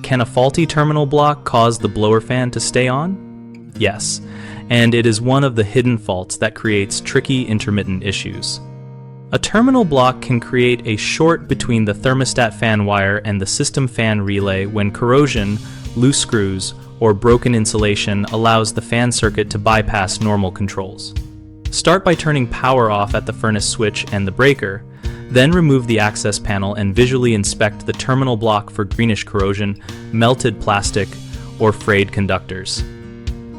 Can a faulty terminal block cause the blower fan to stay on? Yes, and it is one of the hidden faults that creates tricky intermittent issues. A terminal block can create a short between the thermostat fan wire and the system fan relay when corrosion, loose screws, or broken insulation allows the fan circuit to bypass normal controls. Start by turning power off at the furnace switch and the breaker, then remove the access panel and visually inspect the terminal block for greenish corrosion, melted plastic, or frayed conductors.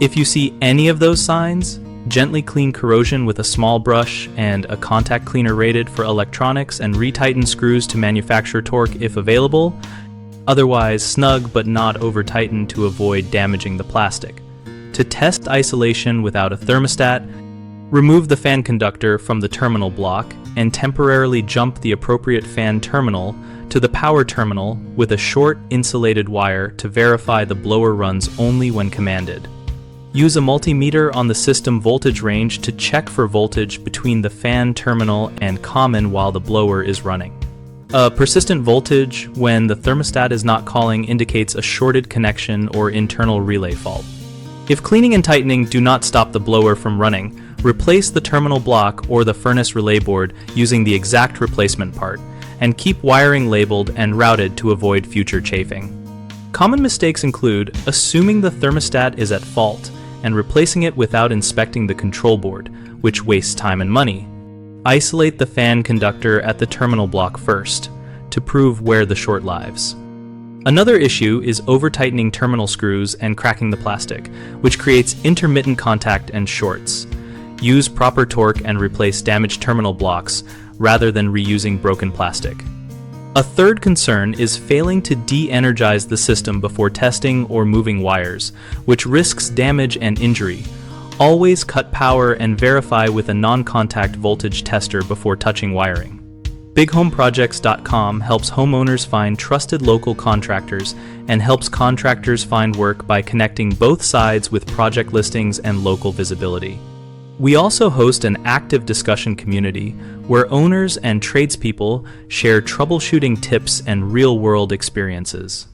If you see any of those signs, gently clean corrosion with a small brush and a contact cleaner rated for electronics and retighten screws to manufacturer torque if available. Otherwise, snug but not over-tighten to avoid damaging the plastic. To test isolation without a thermostat, remove the fan conductor from the terminal block and temporarily jump the appropriate fan terminal to the power terminal with a short insulated wire to verify the blower runs only when commanded. Use a multimeter on the system voltage range to check for voltage between the fan terminal and common while the blower is running. A persistent voltage when the thermostat is not calling indicates a shorted connection or internal relay fault. If cleaning and tightening do not stop the blower from running, replace the terminal block or the furnace relay board using the exact replacement part, and keep wiring labeled and routed to avoid future chafing. Common mistakes include assuming the thermostat is at fault and replacing it without inspecting the control board, which wastes time and money. Isolate the fan conductor at the terminal block first, to prove where the short lies. Another issue is over-tightening terminal screws and cracking the plastic, which creates intermittent contact and shorts. Use proper torque and replace damaged terminal blocks rather than reusing broken plastic. A third concern is failing to de-energize the system before testing or moving wires, which risks damage and injury. Always cut power and verify with a non-contact voltage tester before touching wiring. BigHomeProjects.com helps homeowners find trusted local contractors and helps contractors find work by connecting both sides with project listings and local visibility. We also host an active discussion community where owners and tradespeople share troubleshooting tips and real-world experiences.